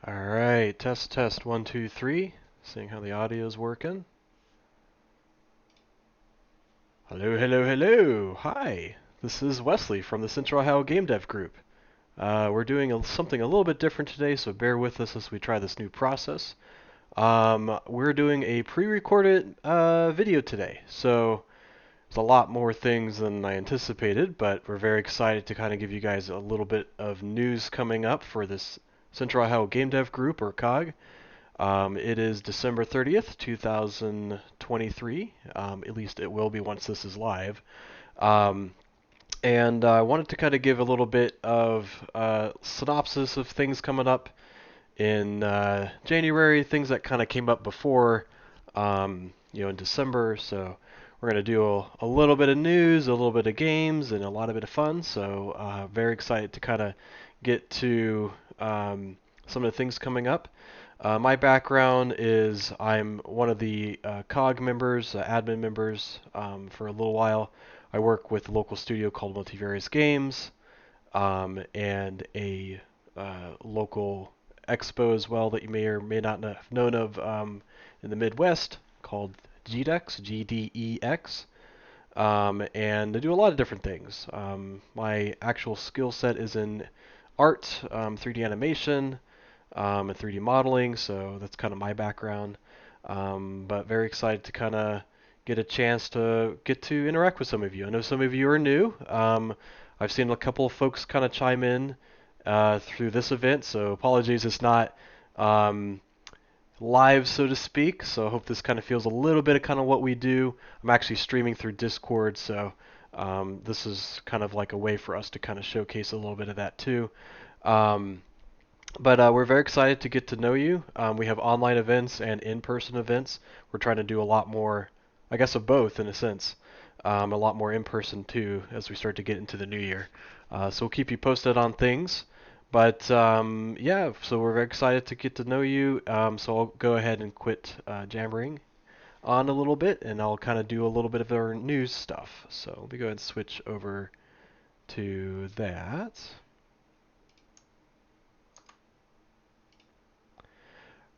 Alright, test 1, 2, 3. Seeing how the audio is working. Hello. Hi, this is Wesley from the Central Ohio GameDev group. We're doing something a little bit different today, so bear with us as we try this new process. We're doing a pre-recorded video today, so there's a lot more things than I anticipated, but we're very excited to kind of give you guys a little bit of news coming up for this Central Ohio GameDev group, or COGG. It is December 30th, 2023. At least it will be once this is live. And I wanted to kind of give a little bit of synopsis of things coming up in January, things that kind of came up before, in December. So we're going to do a little bit of news, a little bit of games, and a lot of fun. So very excited to kind of get to some of the things coming up. My background is I'm one of the COGG members, admin members for a little while. I work with a local studio called Multivarious Games and a local expo as well that you may or may not have known of in the Midwest called GDEX, GDEX. And I do a lot of different things. My actual skill set is in art, 3D animation, and 3D modeling, so that's kind of my background. But very excited to kind of get a chance to get to interact with some of you. I know some of you are new. I've seen a couple of folks kind of chime in through this event, so apologies it's not live, so to speak. So I hope this kind of feels a little bit of kind of what we do. I'm actually streaming through Discord, so this is kind of like a way for us to kind of showcase a little bit of that too. But we're very excited to get to know you. We have online events and in-person events. We're trying to do a lot more, I guess, of both in a sense. A lot more in-person too as we start to get into the new year. So we'll keep you posted on things. But yeah, so we're very excited to get to know you. So I'll go ahead and quit jammering on a little bit, and I'll kind of do a little bit of our news stuff. So let me go ahead and switch over to that.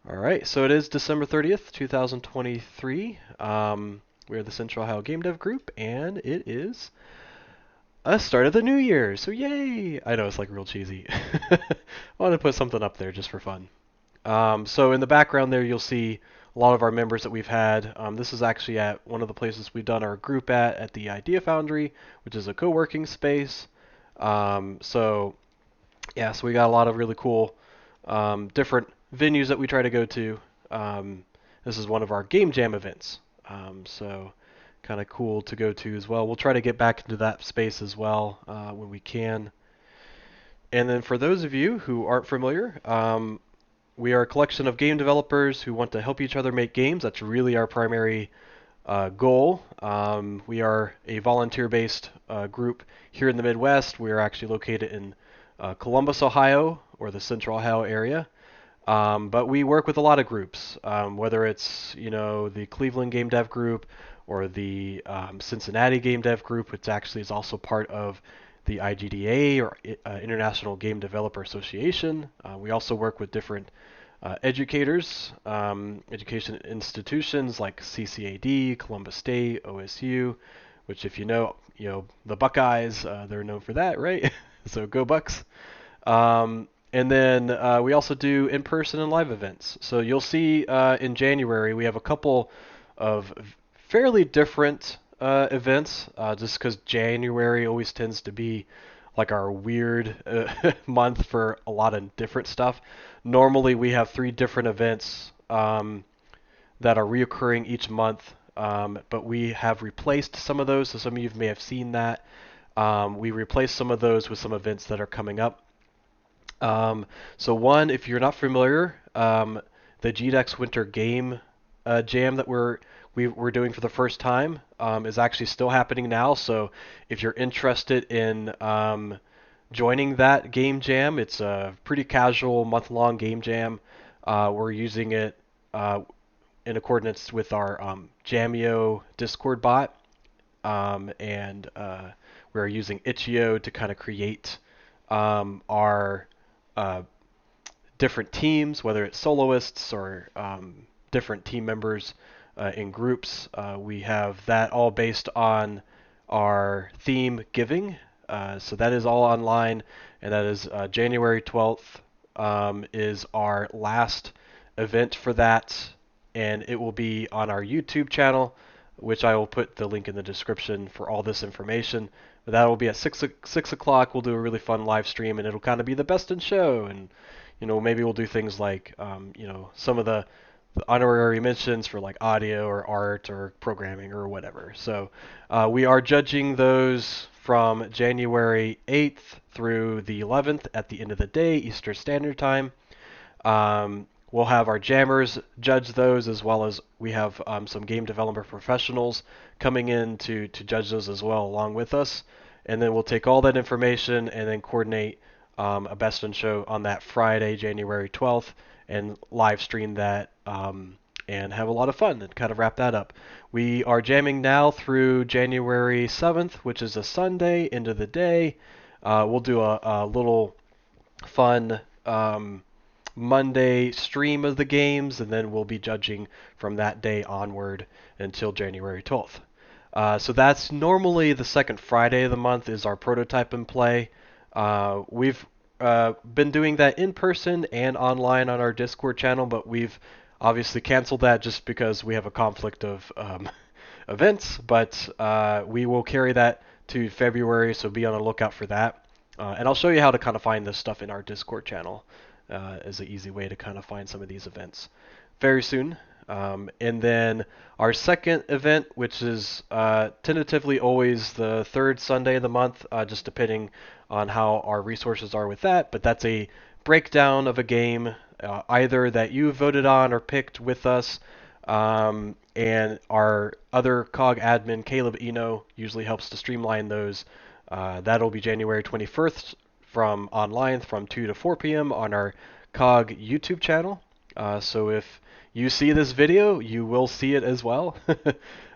All right, so it is December 30th, 2023. We're the Central Ohio GameDev group, and it is a start of the new year. So yay! I know it's like real cheesy. I want to put something up there just for fun. So in the background there, you'll see a lot of our members that we've had. This is actually at one of the places we've done our group at the Idea Foundry, which is a co-working space. So yeah, so we got a lot of really cool different venues that we try to go to. This is one of our Game Jam events, so kind of cool to go to as well. We'll try to get back into that space as well when we can. And then for those of you who aren't familiar, we are a collection of game developers who want to help each other make games. That's really our primary goal. We are a volunteer-based group here in the Midwest. We are actually located in Columbus, Ohio, or the Central Ohio area. But we work with a lot of groups, whether it's the Cleveland Game Dev group or the Cincinnati Game Dev group, which actually is also part of the IGDA, or International Game Developer Association. We also work with different educators, education institutions like CCAD, Columbus State, OSU, which if you know the Buckeyes, they're known for that, right? So go Bucks. And then we also do in-person and live events. So you'll see in January we have a couple of fairly different events, just because January always tends to be like our weird month for a lot of different stuff. Normally we have 3 different events that are reoccurring each month. but we have replaced some of those. So some of you may have seen that. We replaced some of those with some events that are coming up. So one, if you're not familiar, the GDEX Winter Game Jam that we're doing for the first time is actually still happening now. So if you're interested in joining that game jam, it's a pretty casual month-long game jam. We're using it in accordance with our Jamio Discord bot, and we're using Itch.io to kind of create our different teams, whether it's soloists or different team members in groups. We have that all based on our theme giving. So that is all online, and that is January 12th is our last event for that, and it will be on our YouTube channel, which I will put the link in the description for all this information. But that will be at 6 o'clock. We'll do a really fun live stream, and it'll kind of be the best in show. And maybe we'll do things like some of the honorary mentions for like audio or art or programming or whatever. So we are judging those from January 8th through the 11th at the end of the day, Eastern Standard Time. We'll have our jammers judge those, as well as we have some game developer professionals coming in to judge those as well along with us. And then we'll take all that information and then coordinate a best in show on that Friday, January 12th, and live stream that and have a lot of fun and kind of wrap that up. We are jamming now through January 7th, which is a Sunday, end of the day. We'll do a little fun Monday stream of the games, and then we'll be judging from that day onward until January 12th. So that's normally the second Friday of the month is our prototype and play. We've been doing that in person and online on our Discord channel, but we've obviously canceled that just because we have a conflict of events. But we will carry that to February, so be on the lookout for that. And I'll show you how to kind of find this stuff in our Discord channel as an easy way to kind of find some of these events very soon. And then our second event, which is tentatively always the third Sunday of the month, just depending on how our resources are with that. But that's a breakdown of a game, either that you voted on or picked with us. And our other COGG admin, Caleb Eno, usually helps to streamline those. That'll be January 21st from online from 2 to 4 p.m. on our COGG YouTube channel. So if you see this video, you will see it as well.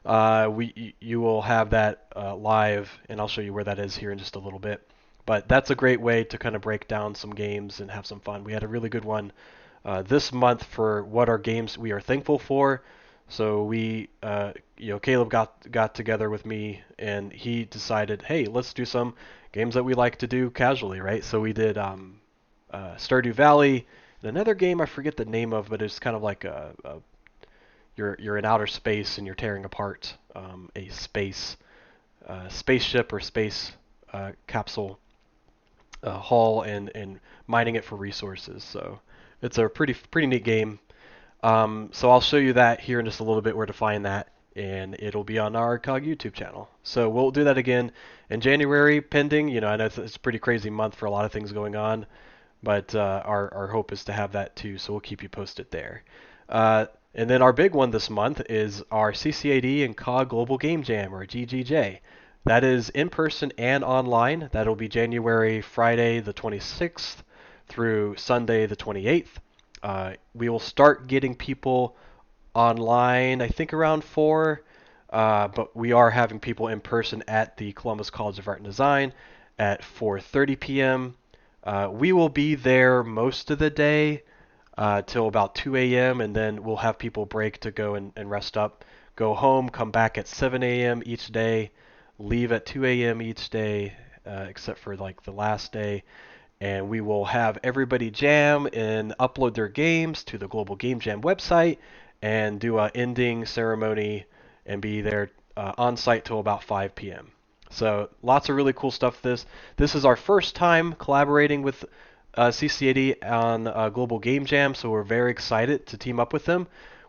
You will have that live, and I'll show you where that is here in just a little bit. But that's a great way to kind of break down some games and have some fun. We had a really good one this month for what our games we are thankful for. So we, Caleb got together with me, and he decided, hey, let's do some games that we like to do casually, right? So we did Stardew Valley. Another game I forget the name of, but it's kind of like you're in outer space and you're tearing apart a spaceship or space capsule hull and mining it for resources. So it's a pretty neat game. So I'll show you that here in just a little bit where to find that, and it'll be on our COG YouTube channel. So we'll do that again in January, pending. I know it's a pretty crazy month for a lot of things going on. But our hope is to have that too, so we'll keep you posted there. And then our big one this month is our CCAD and COGG Global Game Jam, or GGJ. That is in person and online. That'll be Friday the 26th through Sunday the 28th. We will start getting people online, I think around 4, but we are having people in person at the Columbus College of Art and Design at 4:30 p.m. We will be there most of the day till about 2 a.m. and then we'll have people break to go and rest up, go home, come back at 7 a.m. each day, leave at 2 a.m. each day, except for like the last day. And we will have everybody jam and upload their games to the Global Game Jam website and do an ending ceremony and be there on site till about 5 p.m. So lots of really cool stuff. This is our first time collaborating with CCAD on Global Game Jam, so we're very excited to team up with them.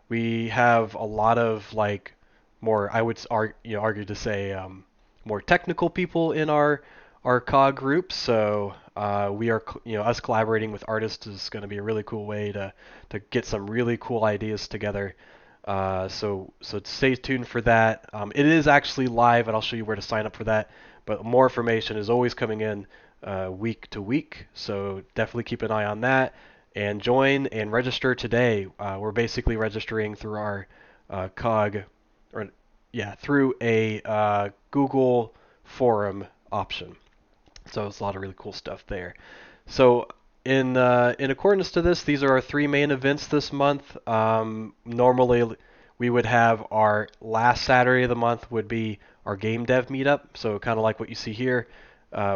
We have a lot of more, I would argue to say, more technical people in our COG group. So we are, us collaborating with artists is going to be a really cool way to get some really cool ideas together. So stay tuned for that. It is actually live, and I'll show you where to sign up for that. But more information is always coming in week to week, so definitely keep an eye on that and join and register today. We're basically registering through our COG, or yeah, through a Google forum option. So it's a lot of really cool stuff there. So in accordance to this, these are our three main events this month. Normally we would have our last Saturday of the month would be our GameDev meetup. So kind of like what you see here.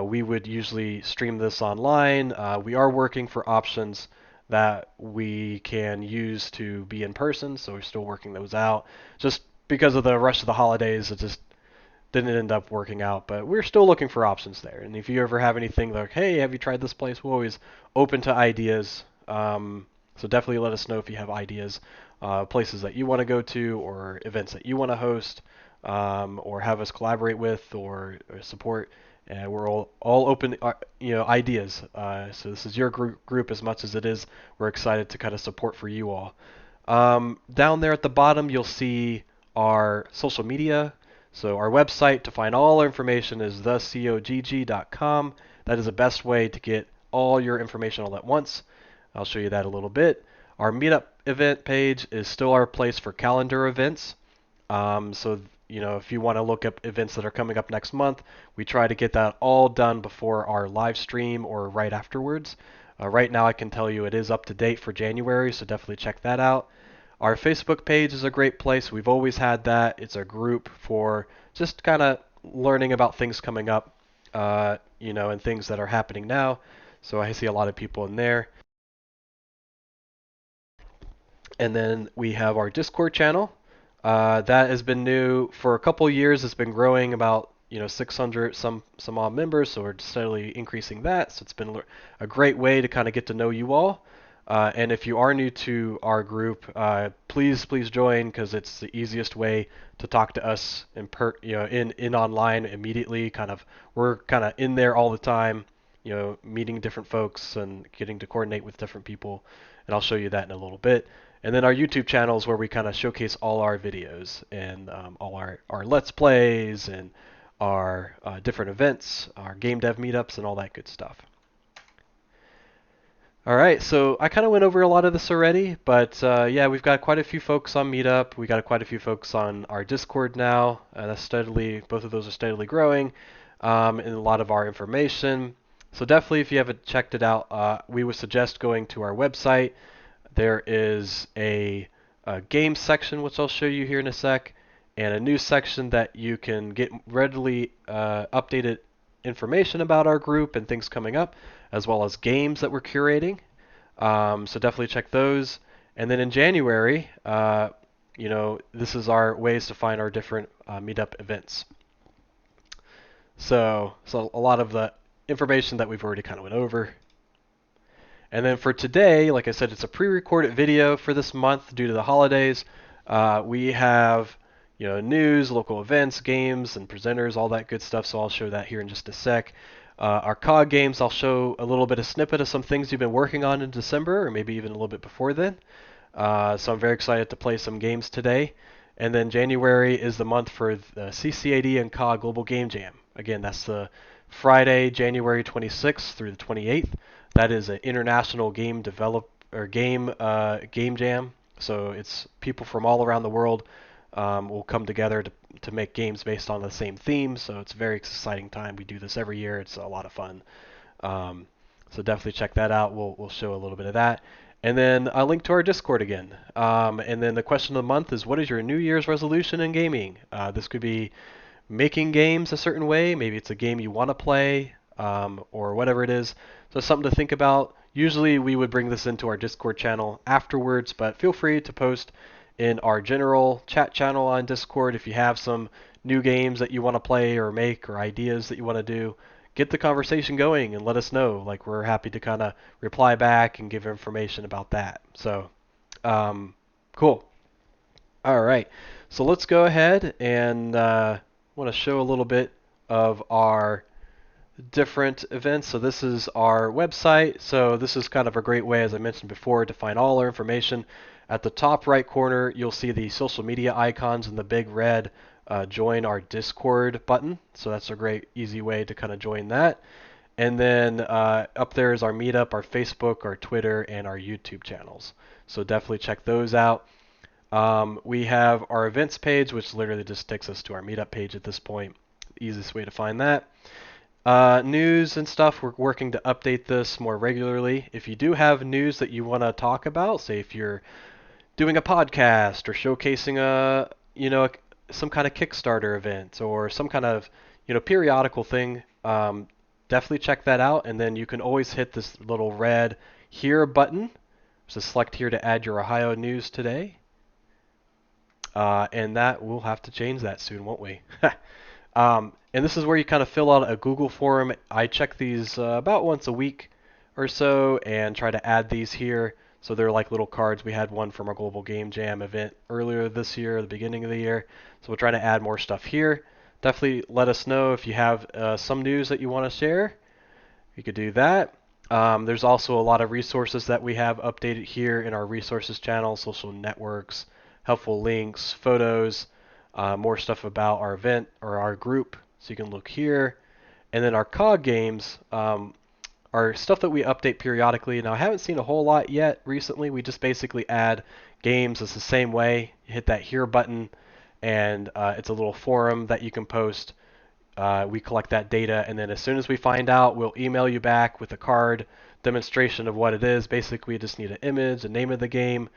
We would usually stream this online. We are working for options that we can use to be in person, so we're still working those out. Just because of the rush of the holidays, it just didn't end up working out, but we're still looking for options there. And if you ever have anything like, hey, have you tried this place? We're always open to ideas. So definitely let us know if you have ideas, places that you want to go to, or events that you want to host, or have us collaborate with or support. And we're all open, ideas. So this is your group as much as it is. We're excited to kind of support for you all. Down there at the bottom, you'll see our social media. So our website to find all our information is thecogg.com. That is the best way to get all your information all at once. I'll show you that a little bit. Our Meetup event page is still our place for calendar events. So if you want to look up events that are coming up next month, we try to get that all done before our live stream or right afterwards. Right now, I can tell you it is up to date for January, so definitely check that out. Our Facebook page is a great place. We've always had that. It's a group for just kind of learning about things coming up, and things that are happening now. So I see a lot of people in there. And then we have our Discord channel. That has been new for a couple years. It's been growing about 600 some odd members, so we're steadily increasing that. So it's been a great way to kind of get to know you all. And if you are new to our group, please join, because it's the easiest way to talk to us in online immediately. We're kind of in there all the time, meeting different folks and getting to coordinate with different people. And I'll show you that in a little bit. And then our YouTube channel is where we kind of showcase all our videos and all our Let's Plays and our different events, our game dev meetups, and all that good stuff. All right, so I kind of went over a lot of this already, but yeah, we've got quite a few folks on Meetup. We got quite a few folks on our Discord now. Both of those are steadily growing, and a lot of our information. So definitely, if you haven't checked it out, we would suggest going to our website. There is a game section, which I'll show you here in a sec, and a news section that you can get readily updated information about our group and things coming up, as well as games that we're curating. So definitely check those. And then in January, this is our ways to find our different meetup events. So a lot of the information that we've already kind of went over. And then for today, like I said, it's a pre-recorded video for this month due to the holidays. We have news, local events, games, and presenters, all that good stuff. So I'll show that here in just a sec. Our COG games, I'll show a little bit of snippet of some things you've been working on in December, or maybe even a little bit before then. So I'm very excited to play some games today. And then January is the month for the CCAD and COG Global Game Jam. Again, that's the Friday, January 26th through the 28th. That is an international game game jam. So it's people from all around the world will come together to make games based on the same theme. So it's a very exciting time. We do this every year. It's a lot of fun. So definitely check that out. We'll show a little bit of that. And then a link to our Discord again. And then the question of the month is, what is your New Year's resolution in gaming? This could be making games a certain way. Maybe it's a game you want to play, or whatever it is. So something to think about. Usually we would bring this into our Discord channel afterwards, but feel free to post in our general chat channel on Discord if you have some new games that you want to play or make, or ideas that you want to do. Get the conversation going and let us know. Like, we're happy to kind of reply back and give information about that. So, cool. All right, so let's go ahead and want to show a little bit of our different events. So this is our website. So this is kind of a great way, as I mentioned before, to find all our information. At the top right corner, you'll see the social media icons and the big red join our Discord button. So that's a great, easy way to kind of join that. And then up there is our Meetup, our Facebook, our Twitter, and our YouTube channels. So definitely check those out. We have our events page, which literally just takes us to our Meetup page at this point. Easiest way to find that. News and stuff, we're working to update this more regularly. If you do have news that you want to talk about, say if you're doing a podcast or showcasing some kind of Kickstarter event or some kind of, periodical thing, definitely check that out. And then you can always hit this little red here button. So select here to add your Ohio news today. And that we'll have to change that soon, won't we? And this is where you kind of fill out a Google form. I check these about once a week or so and try to add these here. So they're like little cards. We had one from our Global Game Jam event earlier this year, the beginning of the year. So we're trying to add more stuff here. Definitely let us know if you have some news that you want to share. You could do that. There's also a lot of resources that we have updated here in our resources channel, social networks, helpful links, photos, more stuff about our event or our group. So you can look here. And then our COGG games are stuff that we update periodically. Now, I haven't seen a whole lot yet recently. We just basically add games. It's the same way. You hit that here button, and it's a little forum that you can post. We collect that data, and then as soon as we find out, we'll email you back with a card demonstration of what it is. Basically, we just need an image, a name of the game,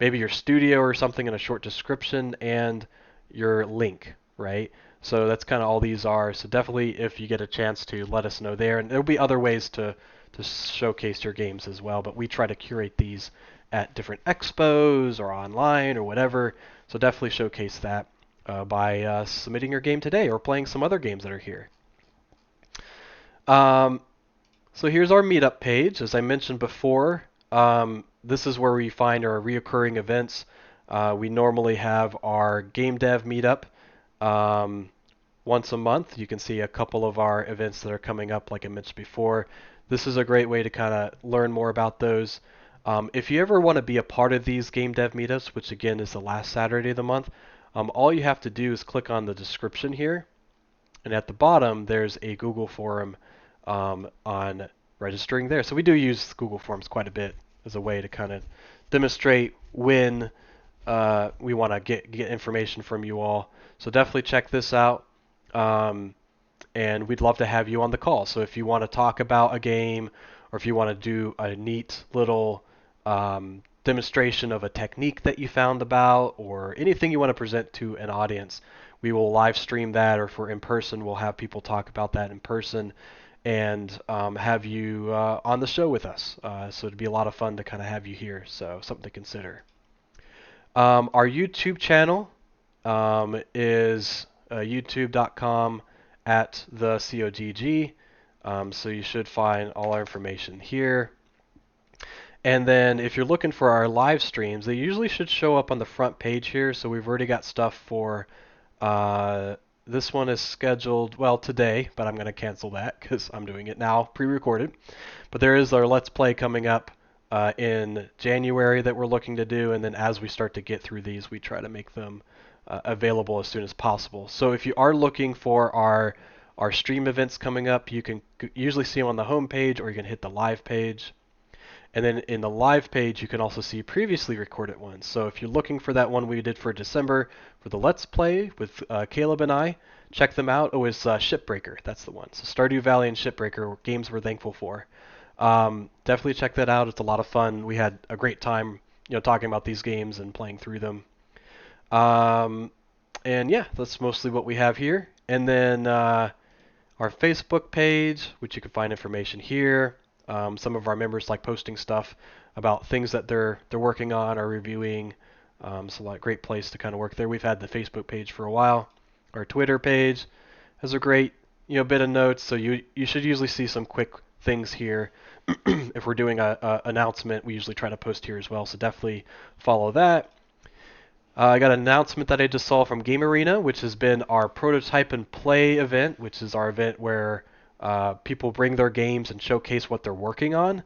maybe your studio or something, in a short description, and your link, right? So that's kind of all these are. So definitely, if you get a chance to, let us know there. And there'll be other ways to showcase your games as well, but we try to curate these at different expos or online or whatever. So definitely showcase that by submitting your game today or playing some other games that are here. Um, so here's our meetup page. As I mentioned before, this is where we find our reoccurring events. We normally have our GameDev meetup once a month. You can see a couple of our events that are coming up, like I mentioned before. This is a great way to kind of learn more about those. If you ever want to be a part of these GameDev meetups, which again is the last Saturday of the month, all you have to do is click on the description here, and at the bottom there's a Google form on registering there. So we do use Google Forms quite a bit as a way to kind of demonstrate when we want to get information from you all. So definitely check this out. And we'd love to have you on the call. So if you want to talk about a game, or if you want to do a neat little demonstration of a technique that you found about, or anything you want to present to an audience, we will live stream that, or if we're in person, we'll have people talk about that in person and have you on the show with us. So it'd be a lot of fun to kind of have you here. So something to consider. Our YouTube channel is youtube.com at the COGG. So you should find all our information here. And then if you're looking for our live streams, they usually should show up on the front page here. So we've already got stuff for this one is scheduled, well, today, but I'm going to cancel that because I'm doing it now, pre-recorded. But there is our Let's Play coming up in January that we're looking to do, and then as we start to get through these, we try to make them available as soon as possible. So if you are looking for our stream events coming up, you can usually see them on the home page, or you can hit the live page. And then in the live page, you can also see previously recorded ones. So if you're looking for that one we did for December for the Let's Play with Caleb and I, check them out. Oh, it's Shipbreaker. That's the one. So Stardew Valley and Shipbreaker, games we're thankful for. Definitely check that out. It's a lot of fun. We had a great time, talking about these games and playing through them. And yeah, that's mostly what we have here. And then our Facebook page, which you can find information here. Some of our members like posting stuff about things that they're working on or reviewing. So like great place to kind of work there. We've had the Facebook page for a while. Our Twitter page has a great bit of notes. So you should usually see some quick things here. If we're doing a announcement, we usually try to post here as well. So definitely follow that. I got an announcement that I just saw from Game Arena, which has been our prototype and play event, which is our event where people bring their games and showcase what they're working on.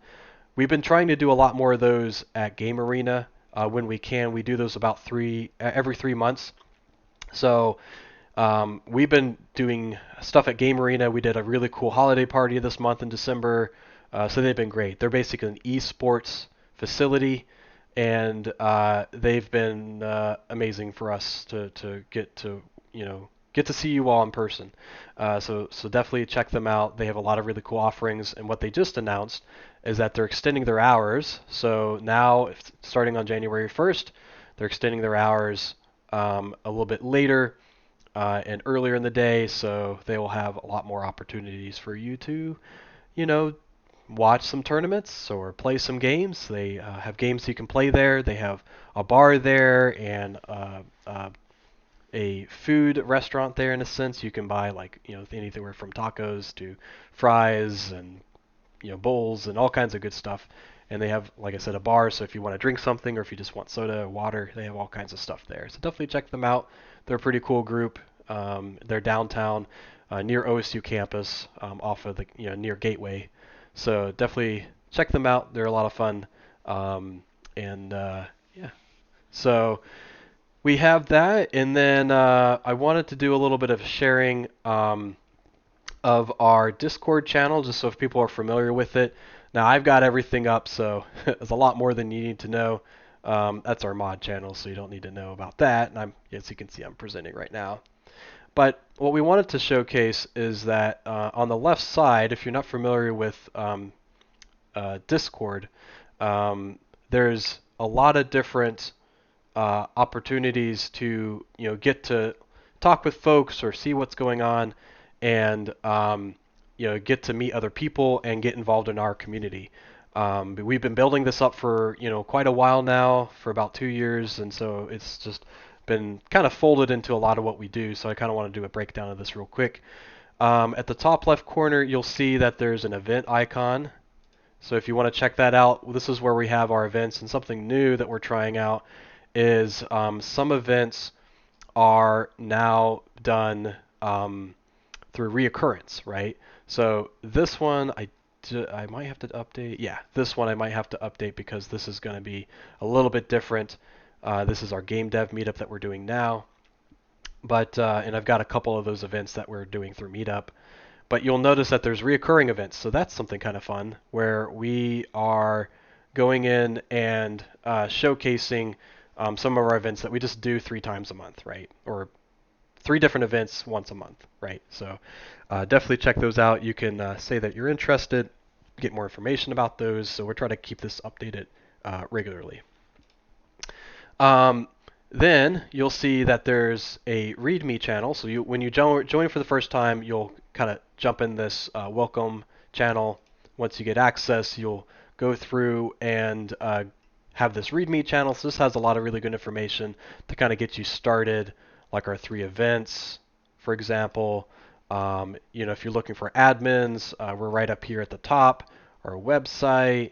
We've been trying to do a lot more of those at Game Arena when we can. We do those about every 3 months. So we've been doing stuff at Game Arena. We did a really cool holiday party this month in December. So they've been great. They're basically an esports facility, and they've been amazing for us to get to get to see you all in person. So definitely check them out. They have a lot of really cool offerings, and what they just announced is that they're extending their hours. So now, starting on January 1st, they're extending their hours a little bit later and earlier in the day, so they will have a lot more opportunities for you to, you know, watch some tournaments or play some games. They have games you can play there. They have a bar there and a food restaurant there in a sense. You can buy like anywhere from tacos to fries and bowls and all kinds of good stuff. And they have, like I said, a bar. So if you want to drink something or if you just want soda or water, they have all kinds of stuff there. So definitely check them out. They're a pretty cool group. They're downtown, near OSU campus, off of the near Gateway. So definitely check them out. They're a lot of fun. And yeah, so we have that, and then I wanted to do a little bit of sharing of our Discord channel, just so if people are familiar with it. Now I've got everything up, so it's a lot more than you need to know. That's our mod channel, so you don't need to know about that. And as you can see, I'm presenting right now. But what we wanted to showcase is that on the left side, if you're not familiar with Discord, there's a lot of different opportunities to get to talk with folks or see what's going on, and get to meet other people and get involved in our community. But we've been building this up for quite a while now, for about 2 years, and so it's just been kind of folded into a lot of what we do. So I kind of want to do a breakdown of this real quick. At the top left corner, you'll see that there's an event icon. So if you want to check that out, this is where we have our events, and something new that we're trying out is some events are now done through reoccurrence, right? So this one I might have to update. Yeah, this one I might have to update because this is going to be a little bit different. This is our GameDev meetup that we're doing now, but and I've got a couple of those events that we're doing through Meetup. But you'll notice that there's reoccurring events, so that's something kind of fun where we are going in and showcasing some of our events that we just do 3 times a month, right? Or 3 different events once a month, right? So definitely check those out. You can say that you're interested, get more information about those. So we're trying to keep this updated regularly. Then you'll see that there's a README channel. So when you join for the first time, you'll kind of jump in this welcome channel. Once you get access, you'll go through and have this README channel. So this has a lot of really good information to kind of get you started, like our 3 events, for example. If you're looking for admins, we're right up here at the top, our website,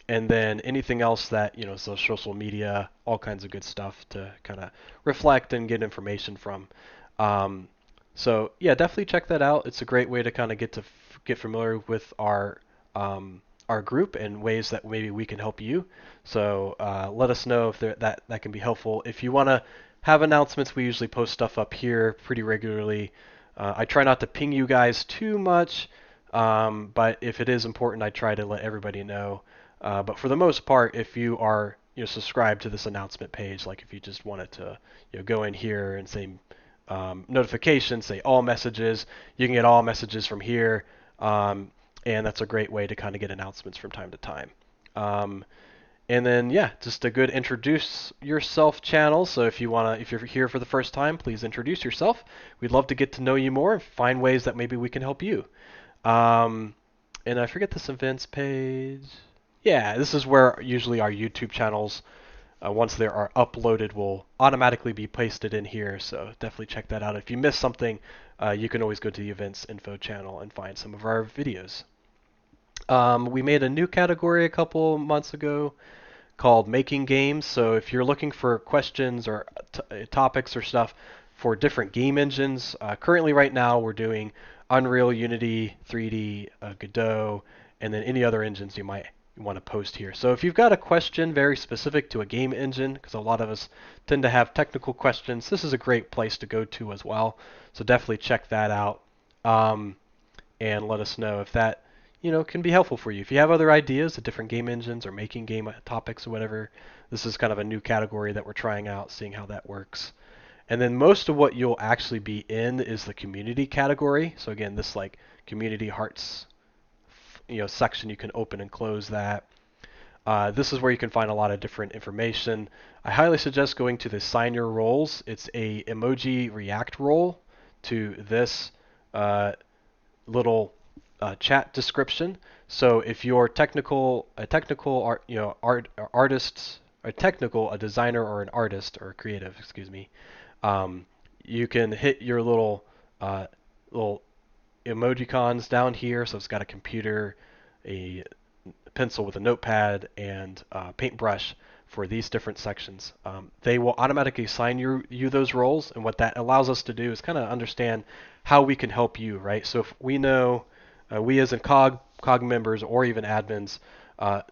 and then anything else that, so social media, all kinds of good stuff to kind of reflect and get information from. So yeah, definitely check that out. It's a great way to kind of get familiar with our group and ways that maybe we can help you. So let us know if that can be helpful. If you want to have announcements, we usually post stuff up here pretty regularly. I try not to ping you guys too much, but if it is important, I try to let everybody know. But for the most part, if you are subscribed to this announcement page, like if you just wanted to go in here and say notifications, say all messages, you can get all messages from here, and that's a great way to kind of get announcements from time to time. And then yeah, just a good introduce yourself channel. So if you're here for the first time, please introduce yourself. We'd love to get to know you more and find ways that maybe we can help you. And I forget this events page. Yeah, this is where usually our YouTube channels, once they are uploaded, will automatically be pasted in here. So definitely check that out. If you miss something, you can always go to the events info channel and find some of our videos. We made a new category a couple months ago called Making Games. So if you're looking for questions or topics or stuff for different game engines, currently right now we're doing Unreal, Unity, 3D, Godot, and then any other engines you might want to post here. So if you've got a question very specific to a game engine, because a lot of us tend to have technical questions, this is a great place to go to as well. So definitely check that out, and let us know if that can be helpful for you. If you have other ideas of different game engines or making game topics or whatever, this is kind of a new category that we're trying out, seeing how that works. And then most of what you'll actually be in is the community category. So again, this like community hearts, section, you can open and close that. This is where you can find a lot of different information. I highly suggest going to the Sign Your Roles. It's a emoji React role to this little chat description. So if you're a technical artist, a designer or an artist or a creative, excuse me, you can hit your little emojicons down here. So it's got a computer, a pencil with a notepad, and paintbrush for these different sections. They will automatically assign you those roles, and what that allows us to do is kind of understand how we can help you, right? So if we know, we as in COGG members or even admins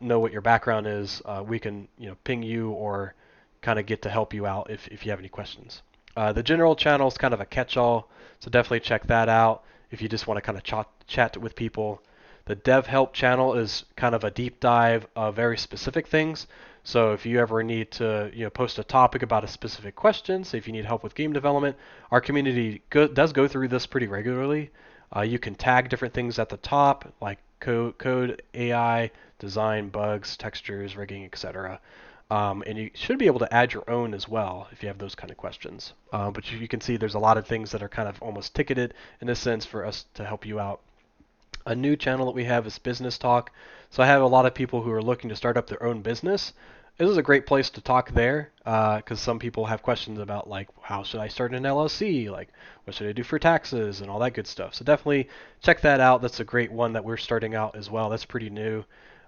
know what your background is, we can ping you or kind of get to help you out if you have any questions. The general channel is kind of a catch-all, so definitely check that out if you just want to kind of chat with people. The Dev Help channel is kind of a deep dive of very specific things. So if you ever need to post a topic about a specific question, say if you need help with game development, our community does go through this pretty regularly. You can tag different things at the top, like code, AI, design, bugs, textures, rigging, etc. And you should be able to add your own as well if you have those kind of questions. But you can see there's a lot of things that are kind of almost ticketed in a sense for us to help you out. A new channel that we have is Business Talk. So I have a lot of people who are looking to start up their own business. This is a great place to talk there because some people have questions about like how should I start an LLC, like what should I do for taxes and all that good stuff. So definitely check that out. That's a great one that we're starting out as well. That's pretty new.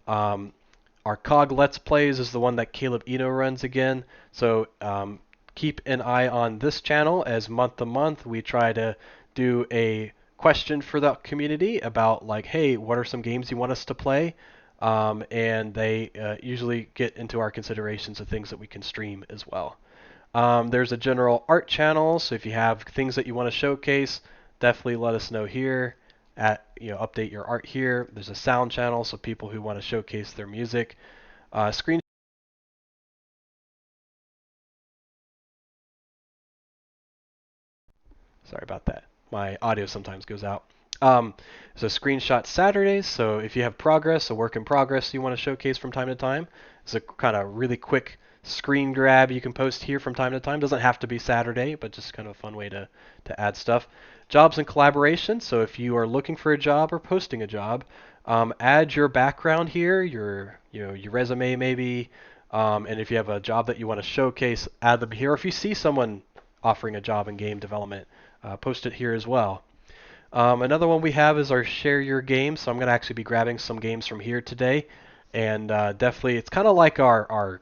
Our COGG Let's Plays is the one that Caleb Eno runs again. So keep an eye on this channel as month to month we try to do a question for the community about like, hey, what are some games you want us to play? And they usually get into our considerations of things that we can stream as well. There's a general art channel, so if you have things that you want to showcase, definitely let us know here. Update your art here. There's a sound channel, so people who want to showcase their music. Screen. Sorry about that. My audio sometimes goes out. So screenshot Saturdays. So if you have progress, a work in progress you want to showcase from time to time, it's a kind of really quick screen grab you can post here from time to time. Doesn't have to be Saturday, but just kind of a fun way to add stuff. Jobs and collaboration. So if you are looking for a job or posting a job, add your background here, your resume maybe, and if you have a job that you want to showcase, add them here. If you see someone offering a job in game development, post it here as well. Another one we have is our Share Your Games. So I'm going to actually be grabbing some games from here today. And definitely, it's kind of like our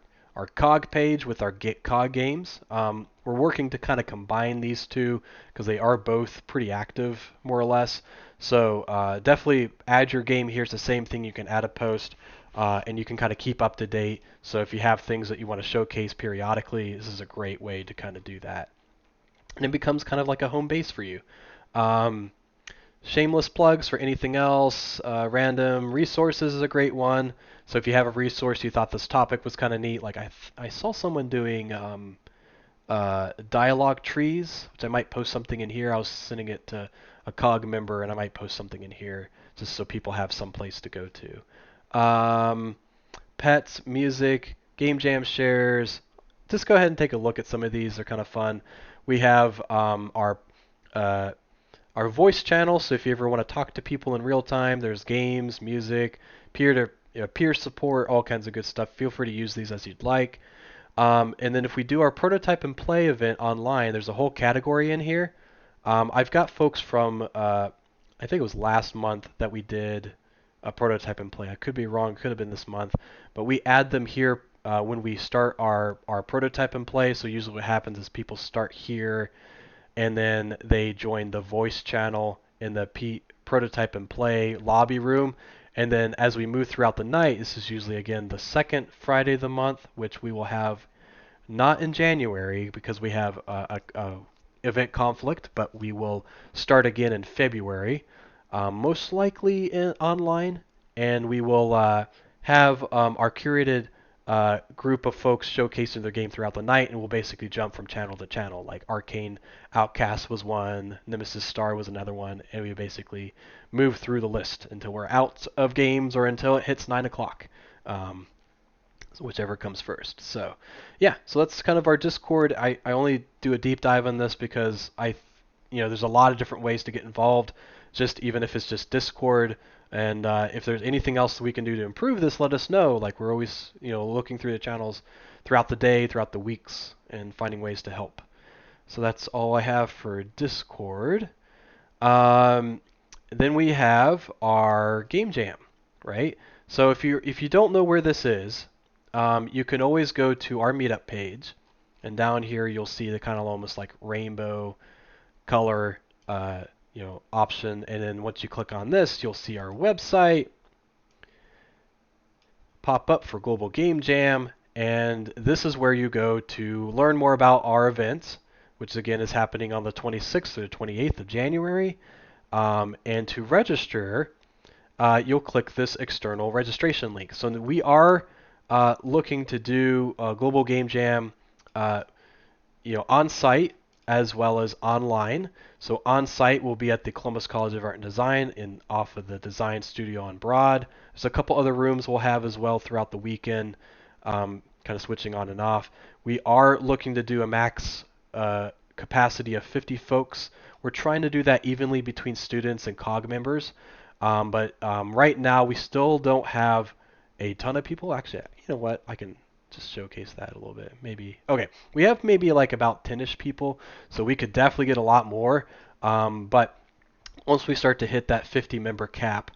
COGG page with our COGG games. We're working to kind of combine these two because they are both pretty active, more or less. So definitely add your game here. It's the same thing. You can add a post, and you can kind of keep up to date. So if you have things that you want to showcase periodically, this is a great way to kind of do that. And it becomes kind of like a home base for you. Shameless plugs for anything else. Random resources is a great one. So if you have a resource you thought this topic was kind of neat, like I saw someone doing dialogue trees, which I might post something in here. I was sending it to a COG member, and I might post something in here just so people have some place to go to. Pets, music, game jam shares. Just go ahead and take a look at some of these. They're kind of fun. We have our voice channel, so if you ever want to talk to people in real time, there's games, music, peer support, all kinds of good stuff. Feel free to use these as you'd like. And then if we do our prototype and play event online, there's a whole category in here. I've got folks from, I think it was last month that we did a prototype and play. I could be wrong, could have been this month, but we add them here when we start our prototype and play. So usually what happens is people start here and then they join the voice channel in the prototype and play lobby room. And then as we move throughout the night, this is usually again the second Friday of the month, which we will have not in January because we have a event conflict, but we will start again in February, most likely online, and we will have our curated group of folks showcasing their game throughout the night, and we'll basically jump from channel to channel. Like Arcane Outcast was one, Nemesis Star was another one, and we basically move through the list until we're out of games or until it hits 9 o'clock. Whichever comes first. So yeah, so that's kind of our Discord. I only do a deep dive on this because there's a lot of different ways to get involved, just even if it's just Discord. And if there's anything else we can do to improve this, let us know. Like we're always, looking through the channels throughout the day, throughout the weeks, and finding ways to help. So that's all I have for Discord. Then we have our game jam, right? So if you don't know where this is, you can always go to our Meetup page, and down here you'll see the kind of almost like rainbow color, option. And then once you click on this, you'll see our website pop up for Global Game Jam, and this is where you go to learn more about our event, which again is happening on the 26th or the 28th of January. And to register, you'll click this external registration link. So we are looking to do a Global Game Jam, on site as well as online. So on site will be at the Columbus College of Art and Design off of the Design Studio on Broad. There's a couple other rooms we'll have as well throughout the weekend, kind of switching on and off. We are looking to do a max capacity of 50 folks. We're trying to do that evenly between students and COGG members. But right now we still don't have a ton of people. Actually, you know what? I can just showcase that a little bit. Maybe. Okay, we have maybe like about 10-ish people, so we could definitely get a lot more. But once we start to hit that 50 member cap,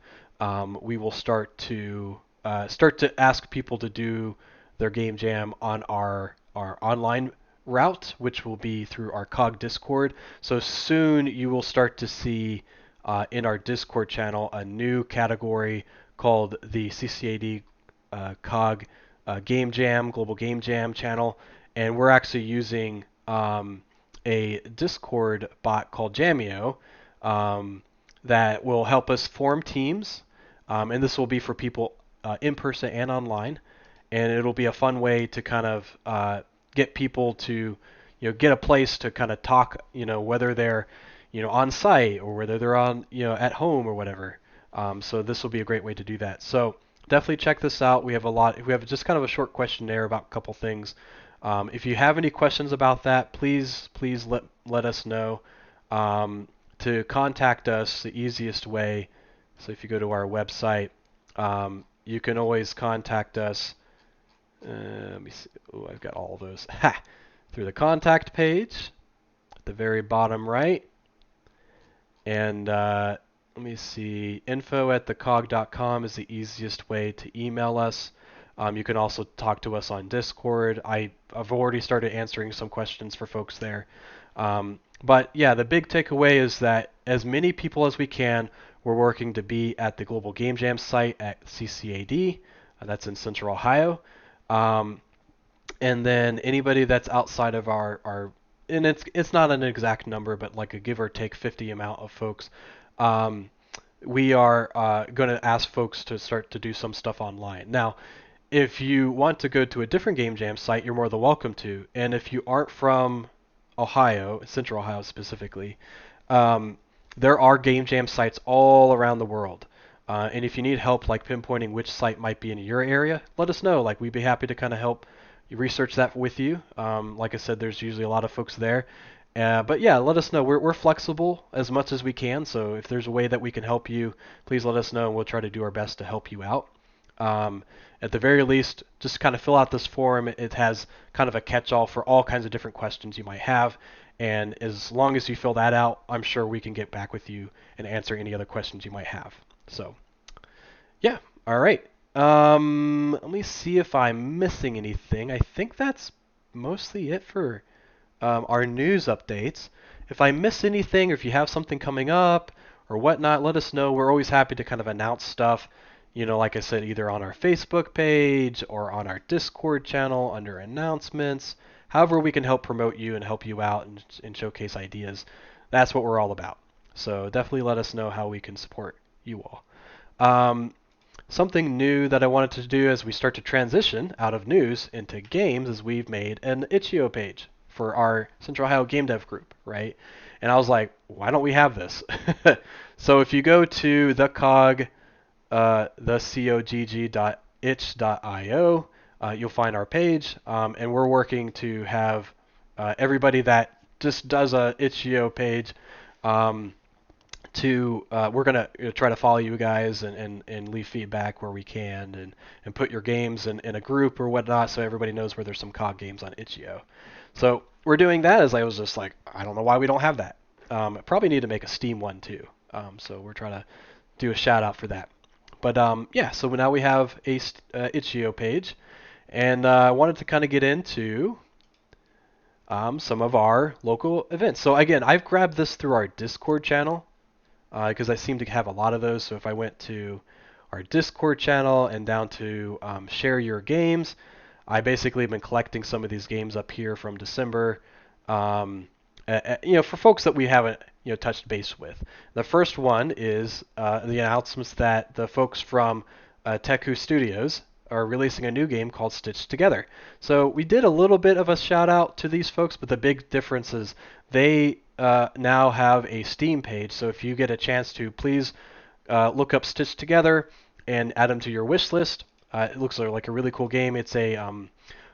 we will start to ask people to do their game jam on our online route, which will be through our COGG Discord. So soon you will start to see in our Discord channel a new category called the CCAD COGG Game Jam, Global Game Jam channel, and we're actually using a Discord bot called Jamio that will help us form teams, and this will be for people in person and online, and it'll be a fun way to kind of get people to get a place to kind of talk, whether they're on site or whether they're on at home or whatever. So this will be a great way to do that. So definitely check this out. We have just kind of a short questionnaire about a couple things. If you have any questions about that, please let us know. To contact us, the easiest way. So if you go to our website, you can always contact us. Let me see. Oh, I've got all of those. Through the contact page at the very bottom right. And let me see. info@thecog.com is the easiest way to email us. You can also talk to us on Discord. I've already started answering some questions for folks there. But yeah, the big takeaway is that as many people as we can, we're working to be at the Global Game Jam site at CCAD. That's in Central Ohio. And then anybody that's outside of our and it's not an exact number, but like a give or take 50 amount of folks, we are going to ask folks to start to do some stuff online. Now, if you want to go to a different Game Jam site, you're more than welcome to. And if you aren't from Ohio, Central Ohio specifically, there are Game Jam sites all around the world. And if you need help like pinpointing which site might be in your area, let us know. Like we'd be happy to kind of help you research that with you. Like I said, there's usually a lot of folks there. But yeah, let us know. We're flexible as much as we can. So if there's a way that we can help you, please let us know, and we'll try to do our best to help you out. At the very least, just kind of fill out this form. It has kind of a catch-all for all kinds of different questions you might have. And as long as you fill that out, I'm sure we can get back with you and answer any other questions you might have. So, yeah, all right. Let me see if I'm missing anything. I think that's mostly it for our news updates. If I miss anything or if you have something coming up or whatnot, let us know. We're always happy to kind of announce stuff, like I said, either on our Facebook page or on our Discord channel under announcements. However we can help promote you and help you out and showcase ideas. That's what we're all about. So definitely let us know how we can support you all. Something new that I wanted to do as we start to transition out of news into games is we've made an itch.io page for our Central Ohio Game Dev group, right? And I was like, why don't we have this? So if you go to the COGG, the COGG.itch.io, you'll find our page, and we're working to have everybody that just does a itch.io page we're gonna try to follow you guys and leave feedback where we can and put your games in a group or whatnot so everybody knows where there's some COG games on itch.io. So we're doing that as I was just like, I don't know why we don't have that. I probably need to make a Steam one too. So we're trying to do a shout out for that. But yeah, so now we have a itch.io page, and I wanted to kind of get into some of our local events. So again, I've grabbed this through our Discord channel because I seem to have a lot of those. So if I went to our Discord channel and down to share your games, I basically have been collecting some of these games up here from December. For folks that we haven't touched base with. The first one is the announcements that the folks from Teku Studios are releasing a new game called Stitched Together. So we did a little bit of a shout out to these folks, but the big difference is they now have a Steam page. So if you get a chance to, please look up Stitched Together and add them to your wish list. It looks like a really cool game. It's a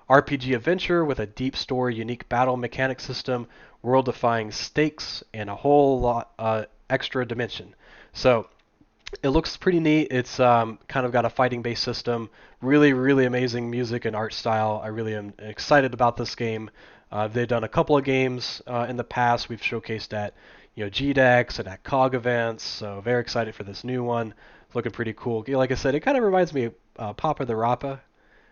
RPG adventure with a deep story, unique battle mechanic system, world-defying stakes, and a whole lot extra dimension. So it looks pretty neat. It's kind of got a fighting-based system. Really, really amazing music and art style. I really am excited about this game. They've done a couple of games in the past. We've showcased at GDEX and at COGG events. So very excited for this new one. It's looking pretty cool. Like I said, it kind of reminds me of Papa the Rappa.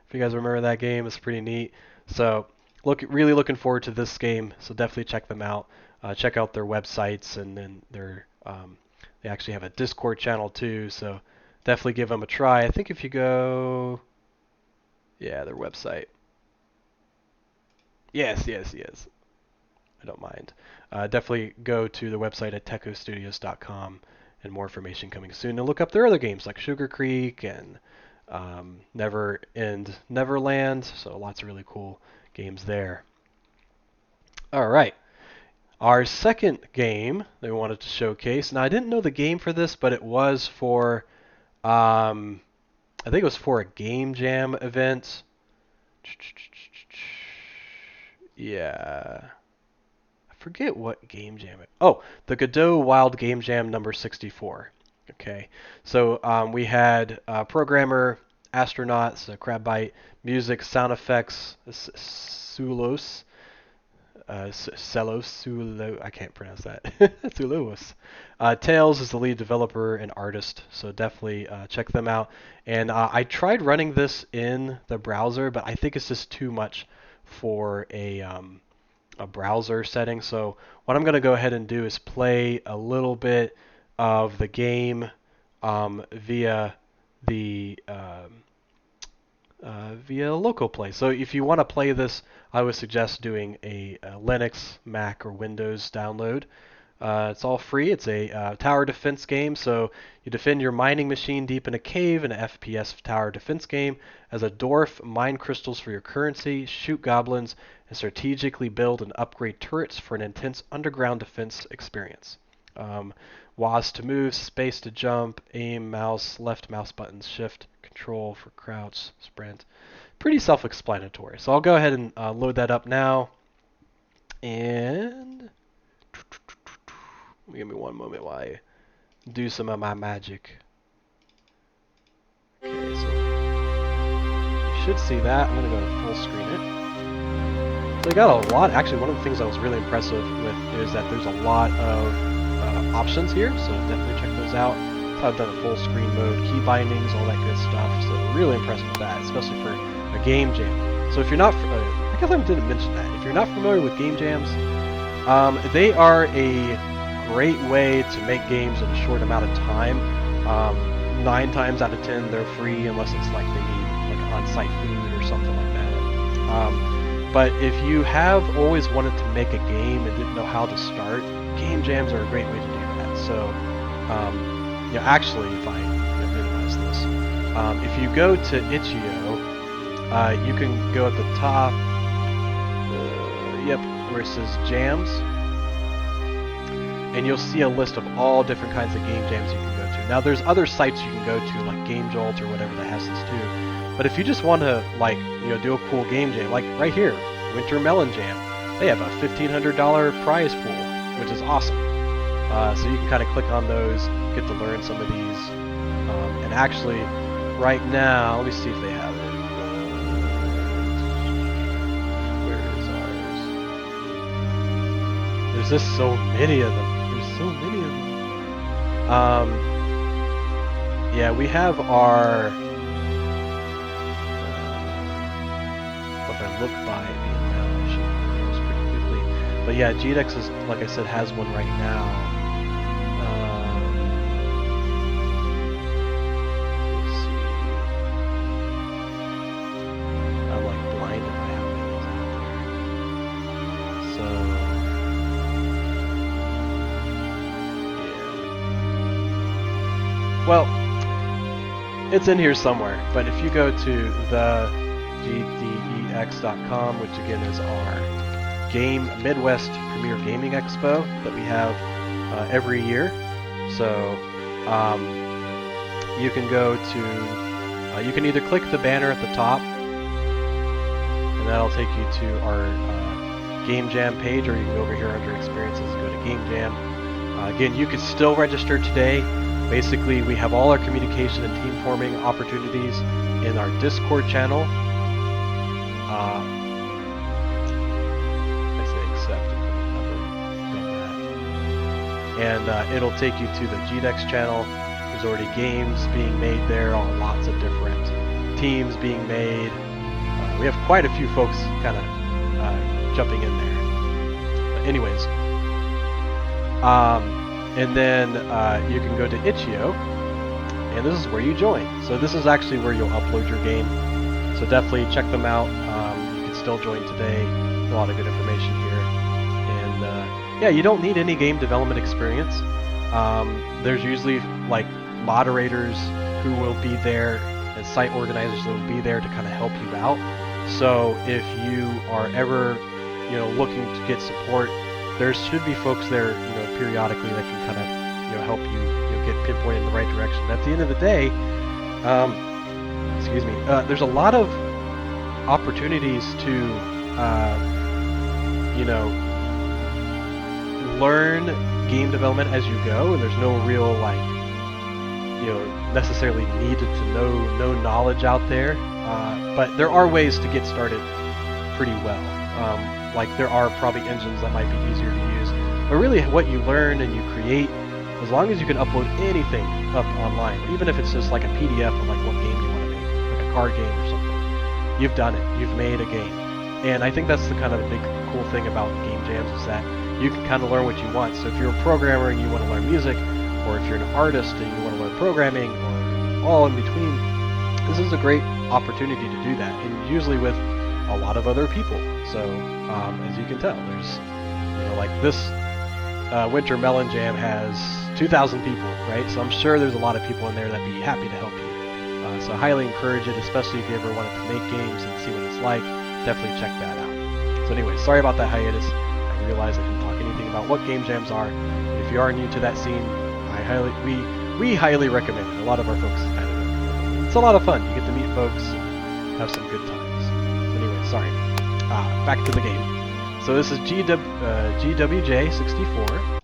If you guys remember that game, it's pretty neat. So really looking forward to this game. So definitely check them out. Check out their websites, and then they actually have a Discord channel too. So definitely give them a try. I think if you go, yeah, their website. Yes. I don't mind. Definitely go to the website at techostudios.com, and more information coming soon. And look up their other games like Sugar Creek and Never End Neverland. So lots of really cool games there. All right. Our second game that we wanted to showcase. Now I didn't know the game for this, but it was for, I think it was for a Game Jam event. Yeah. I forget what Game Jam Oh, the Godot Wild Game Jam number 64. Okay. So we had programmer, astronauts, Crabbite, music, sound effects, Sulos, I can't pronounce that. Sulos. Tails is the lead developer and artist, so definitely check them out. And I tried running this in the browser, but I think it's just too much for a browser setting. So what I'm going to go ahead and do is play a little bit of the game via the via local play. So if you want to play this, I would suggest doing a Linux, Mac, or Windows download. It's all free. It's a tower defense game, so you defend your mining machine deep in a cave in an FPS tower defense game. As a dwarf, mine crystals for your currency, shoot goblins, and strategically build and upgrade turrets for an intense underground defense experience. WAS to move, space to jump, aim, mouse, left mouse buttons, shift, control for crouch, sprint. Pretty self-explanatory. So I'll go ahead and load that up now. And give me one moment while I do some of my magic. Okay, so you should see that. I'm going to go to full screen it. So you got a lot. Actually, one of the things I was really impressive with is that there's a lot of options here, so definitely check those out. I've done a full screen mode, key bindings, all that good stuff. So really impressed with that, especially for a game jam. So if you're not, I guess I didn't mention that. If you're not familiar with game jams, they are a great way to make games in a short amount of time. 9 times out of 10 they're free unless it's like they need like on-site food or something like that. But if you have always wanted to make a game and didn't know how to start, game jams are a great way to do that. So, actually, if I minimize this, if you go to itch.io, you can go at the top, where it says jams, and you'll see a list of all different kinds of game jams you can go to. Now, there's other sites you can go to, like Game Jolt or whatever that has this too. But if you just want to, like, do a cool game jam, like right here, Winter Melon Jam, they have a $1,500 prize pool, which is awesome. So you can kind of click on those, get to learn some of these. And actually, right now, let me see if they have it. Where is ours? There's just so many of them. There's so many of them. Yeah, we have our... if I look by the amount, I should know this pretty quickly. But yeah, GDEX is, like I said, has one right now. Let's see. I'm like blinded by how many is out there. So yeah. Well, it's in here somewhere. But if you go to the GDEX.com, which again is our Midwest Premier Gaming Expo that we have every year. So you can go to, you can either click the banner at the top, and that'll take you to our Game Jam page, or you can go over here under Experiences and go to Game Jam. Again, you could still register today. Basically, we have all our communication and team forming opportunities in our Discord channel. I say accept if I've never done that. And it'll take you to the GDEX channel. There's already games being made there, all lots of different teams being made. We have quite a few folks kind of jumping in there. But anyways, and then you can go to itch.io, and this is where you join. So this is actually where you'll upload your game. So definitely check them out. You can still join today. A lot of good information here. And yeah, you don't need any game development experience. There's usually like moderators who will be there and site organizers that will be there to kind of help you out. So if you are ever, looking to get support, there should be folks there, periodically that can kind of, help you, get pinpointed in the right direction. But at the end of the day, there's a lot of opportunities to, learn game development as you go, and there's no real necessarily needed to know knowledge out there. But there are ways to get started pretty well. Like there are probably engines that might be easier to use. But really what you learn and you create, as long as you can upload anything up online, even if it's just like a PDF of like what game you want to make, like a card game or something, you've done it. You've made a game. And I think that's the kind of big cool thing about game jams, is that you can kind of learn what you want. So if you're a programmer and you want to learn music, or if you're an artist and you want to learn programming, or all in between, this is a great opportunity to do that, and usually with a lot of other people. So as you can tell, there's like this Winter Melon Jam has 2,000 people, right? So I'm sure there's a lot of people in there that'd be happy to help you. So I highly encourage it, especially if you ever wanted to make games and see what it's like. Definitely check that out. So anyway, sorry about that hiatus. I realize I didn't talk anything about what game jams are. If you are new to that scene, we highly recommend it. A lot of our folks kind of recommend it. It's a lot of fun. You get to meet folks and have some good times. So anyway, sorry. Back to the game. So this is GWJ64.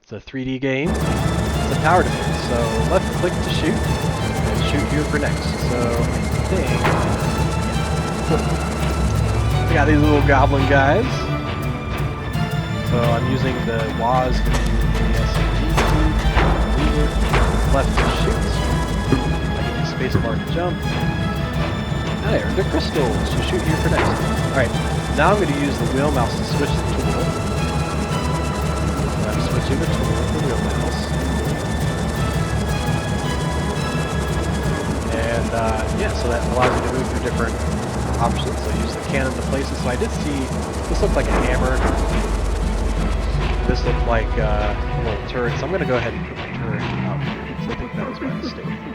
It's a 3D game. It's a tower defense. So left click to shoot, and shoot here for next. So I think we got these little goblin guys. So I'm using the WAS to do the SMG. left to shoot. I can use spacebar to jump. And I earned a crystal to shoot here for next. Alright, now I'm going to use the wheel mouse to switch the tool. So I'm switching the tool with the wheel mouse. And yeah, so that allows me to move through different options. So I use the cannon to places. So I did see, this looked like a hammer. This looked like a little turret. So I'm going to go ahead and put my turret up. So I think that was my mistake. Maybe I can.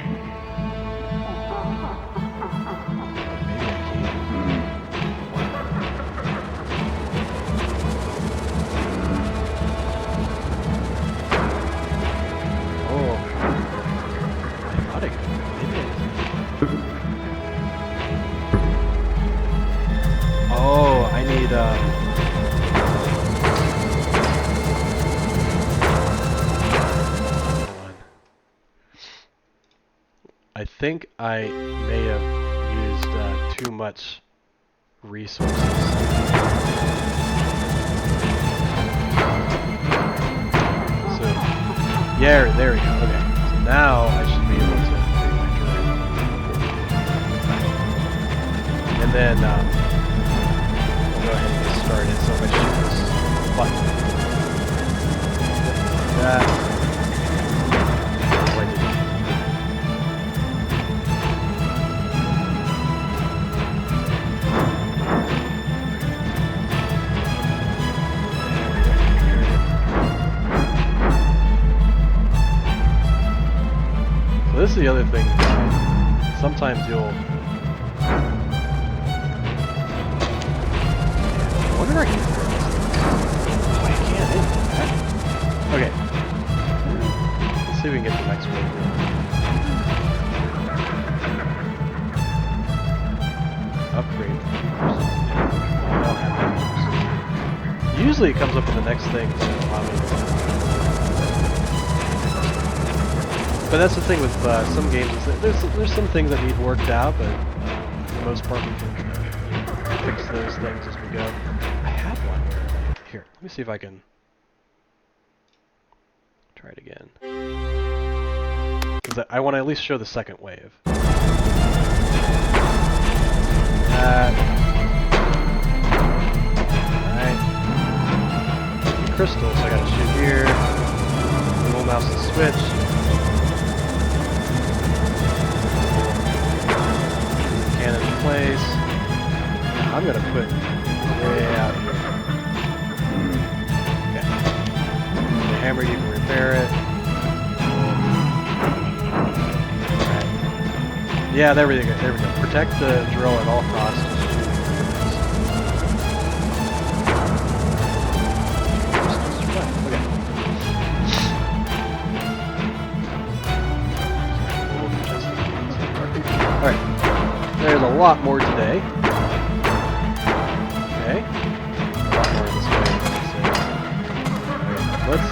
Oh. I thought I could. Maybe I could. Oh, I need I think I may have used too much resources. So, yeah, there we go. Okay, so now I should be able to create my turret. And then we'll go ahead and get started. So if I shoot this button, that. This is the other thing. Sometimes you'll. I wonder if I can. Oh, I can't. Okay. Let's see if we can get the next one. Upgrade. I don't have that. Usually it comes up with the next thing to allow me to. But that's the thing with some games, is that there's some things that need worked out, but for the most part we can fix those things as we go. I had one. Here, let me see if I can try it again. Because I want to at least show the second wave. Alright. Crystals, I gotta shoot here. Little mouse and switch. Cannon in place. Now I'm gonna put way out here. Okay. The hammer, you can repair it. Alright. Yeah, there we go. There we go. Protect the drill at all costs. Okay. Alright. There's a lot more today. Okay. A lot more this way. Let's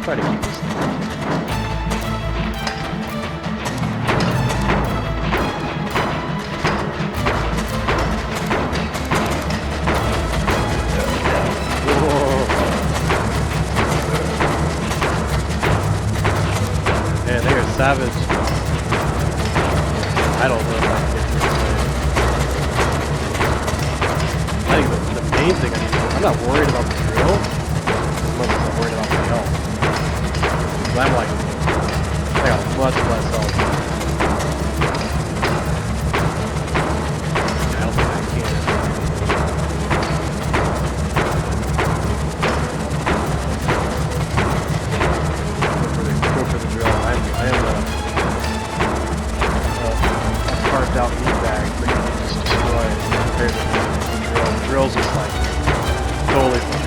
try to keep this thing. Whoa. Man, they are savage. I don't know if I can get through this thing. I think the main thing I need to do, I'm not worried about the drill as much as I'm worried about my health. Because I'm like, I got much less health. I don't think I can. Go for the drill. I am carved out meat bag that you can just destroy compared to the drill. The drill's just like totally fun.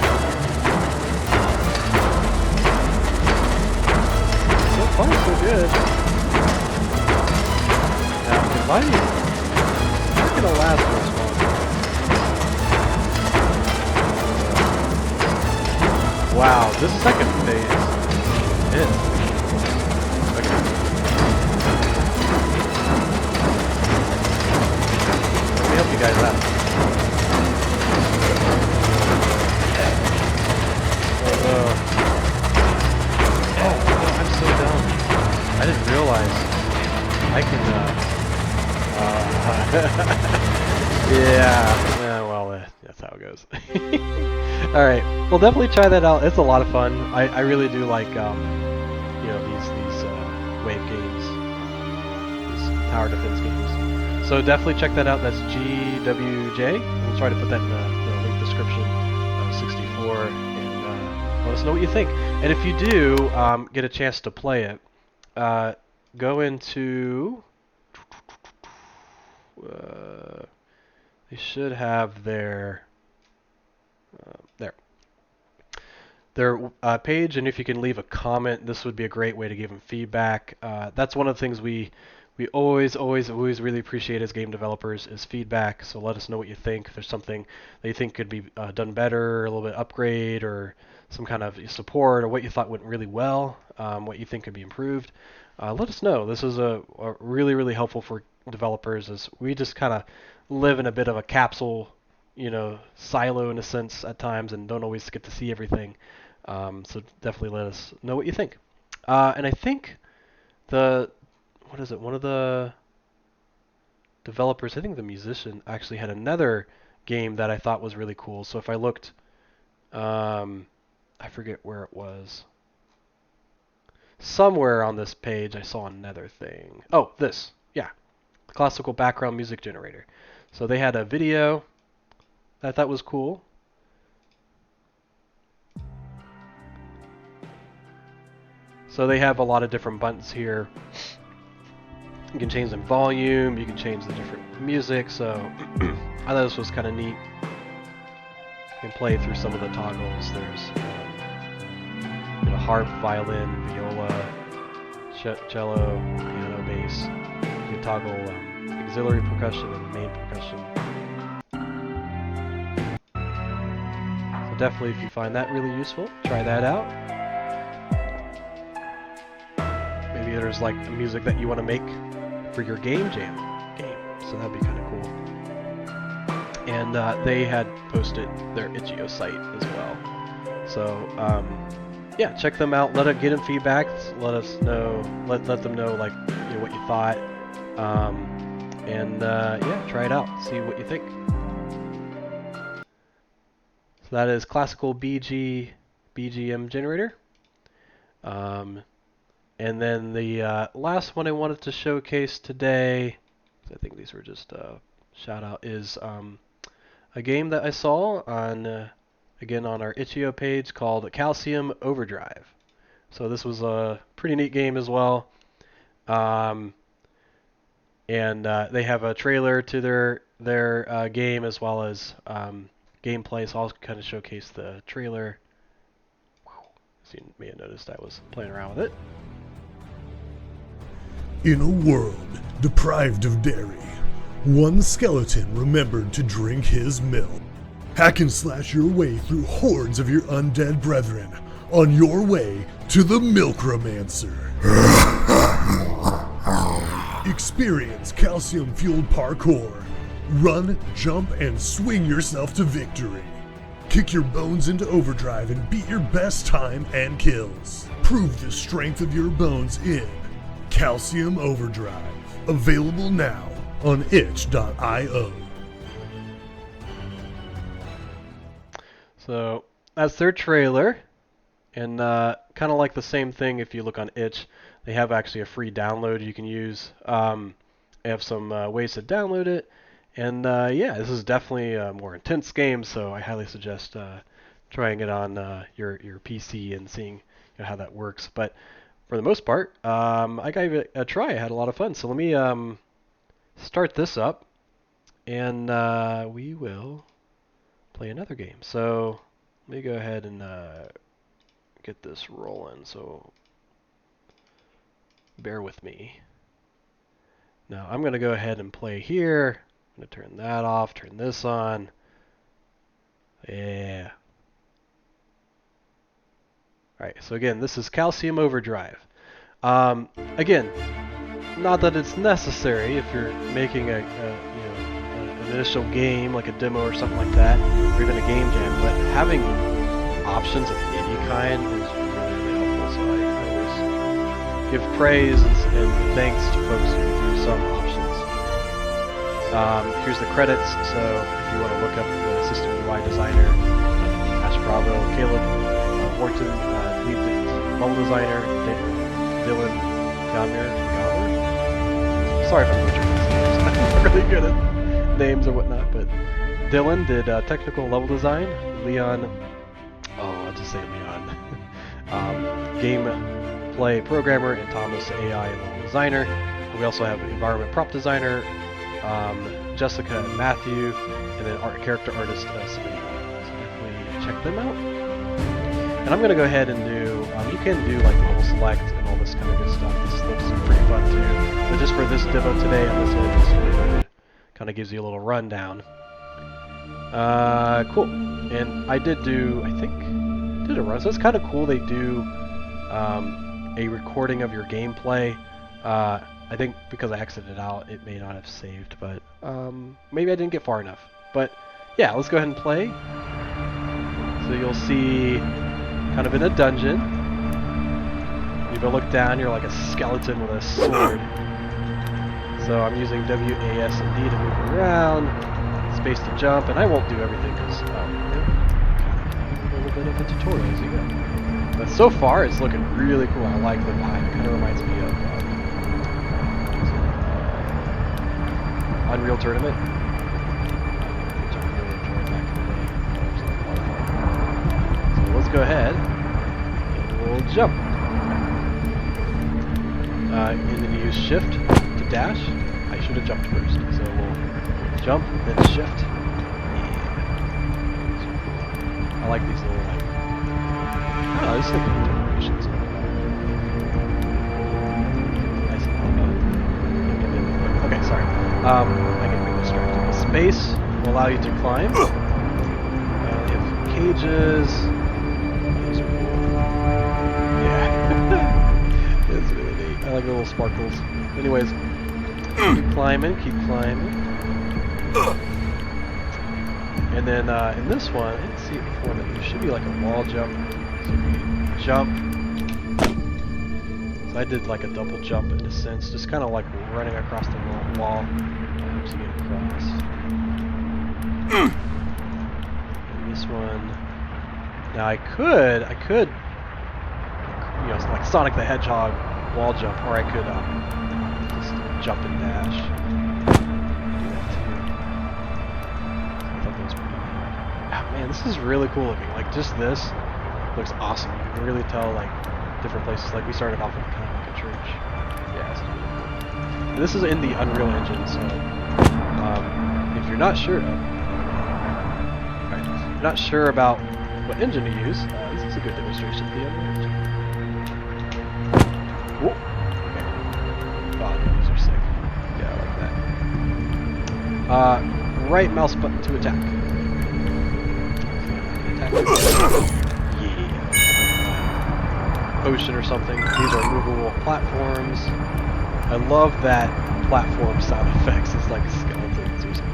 So far, so good. Now, combining it's not gonna last much longer. Wow, this second phase is. Okay. Let me help you guys out. Oh, I'm so dumb. I can, yeah, well, that's how it goes. Alright, well definitely try that out. It's a lot of fun. I really do like, you know, these wave games, these tower defense games. So definitely check that out. That's GWJ. We'll try to put that in the link description, 64, and let us know what you think. And if you do get a chance to play it, go into... they should have their page, and if you can leave a comment, this would be a great way to give them feedback. That's one of the things we always really appreciate as game developers is feedback. So let us know what you think. If there's something that you think could be done better, a little bit upgrade, or some kind of support, or what you thought went really well, what you think could be improved, let us know. This is a really helpful for developers, as we just kind of live in a bit of a capsule, you know, silo in a sense at times, and don't always get to see everything. So definitely let us know what you think. And I think one of the developers, I think the musician, actually had another game that I thought was really cool. So if I looked, I forget where it was. Somewhere on this page I saw another thing. Oh, this. Yeah. Classical background music generator. So they had a video that I thought was cool. So they have a lot of different buttons here. You can change the volume, you can change the different music, so I thought this was kind of neat. You can play through some of the toggles. There's you know, harp, violin, viola, cello, piano, bass. You can toggle auxiliary percussion and main percussion. So definitely, if you find that really useful, try that out. Maybe there's like music that you want to make for your game jam game, so that'd be kind of cool. And they had posted their itch.io site as well. So yeah, check them out. Get them feedback. Let us know. Let them know like you know what you thought. And yeah, try it out. See what you think. So that is classical BGM generator. And then the last one I wanted to showcase today, I think these were just shout out, is a game that I saw on again on our itch.io page called Calcium Overdrive. So this was a pretty neat game as well. And they have a trailer to their game as well as gameplay. So I'll kind of showcase the trailer. So you may have noticed I was playing around with it. In a world deprived of dairy, one skeleton remembered to drink his milk. Hack and slash your way through hordes of your undead brethren on your way to the Milkromancer. Experience calcium-fueled parkour. Run, jump, and swing yourself to victory. Kick your bones into overdrive and beat your best time and kills. Prove the strength of your bones in Calcium Overdrive. Available now on itch.io. So that's their trailer, and kind of like the same thing if you look on itch. They have actually a free download you can use. They have some ways to download it, and yeah, this is definitely a more intense game, so I highly suggest trying it on your PC and seeing how that works. But for the most part, I gave it a try. I had a lot of fun. So let me start this up, and we will play another game. So let me go ahead and get this rolling. So bear with me. Now I'm going to go ahead and play here. I'm going to turn that off, turn this on. Yeah. Alright, so again, this is Calcium Overdrive. Again, not that it's necessary if you're making an initial game, like a demo or something like that, or even a game jam, but having options of any kind is really helpful. So I always give praise and thanks to folks who do some options. Here's the credits, so if you want to look up the system UI designer, Ash Bravo, Caleb Wharton, lead level designer, Dylan Gamer. Sorry if I'm butchering these names. I'm really good at names or whatnot, but Dylan did technical level design. Leon, I'll just say Leon, gameplay programmer, and Thomas AI level designer. We also have environment prop designer, Jessica and Matthew, and then character artist Savannah. So definitely check them out. And I'm gonna go ahead and do. You can do like level select and all this kind of good stuff. This looks pretty fun too. But just for this demo today, on this story, kind of gives you a little rundown. Cool. And I did do, I think, did a run. So it's kind of cool. They do a recording of your gameplay. I think because I exited out, it may not have saved, but maybe I didn't get far enough. But yeah, let's go ahead and play. So you'll see kind of in a dungeon. You go look down, you're like a skeleton with a sword. So I'm using WAS and D to move around, space to jump, and I won't do everything because a little bit of a tutorial as you go. But so far, it's looking really cool. I like the vibe. It kind of reminds me of Unreal Tournament. Which I really enjoyed back in the day. So let's go ahead and we'll jump. And then you use shift to dash. I should have jumped first. So we'll jump, then shift. Yeah. I like these little like. Oh, this is like decorations. Nice. Okay, sorry. I get pretty distracted. The space will allow you to climb. They have cages. Yeah. It's really neat. I like the little sparkles. Anyways, keep climbing, keep climbing. And then in this one, I didn't see it before, but there should be like a wall jump. So you jump. So I did like a double jump in a sense, just kind of like running across the wall. Just get across. And this one. Now I could, you know, it's like Sonic the Hedgehog wall jump, or I could just jump and dash. Do that too. I thought that was pretty neat. Ah, man, this is really cool looking. Like just this looks awesome. You can really tell like different places. Like we started off with kind of like a church. Yeah, it's really cool. And this is in the Unreal Engine, so if you're not sure, about what engine to use, this is a good demonstration of the Unreal Engine. Whoa. Okay. Oh, these are sick. Yeah, I like that. Right mouse button to attack. Yeah. Ocean or something. These are movable platforms. I love that platform sound effects. It's like skeletons or something.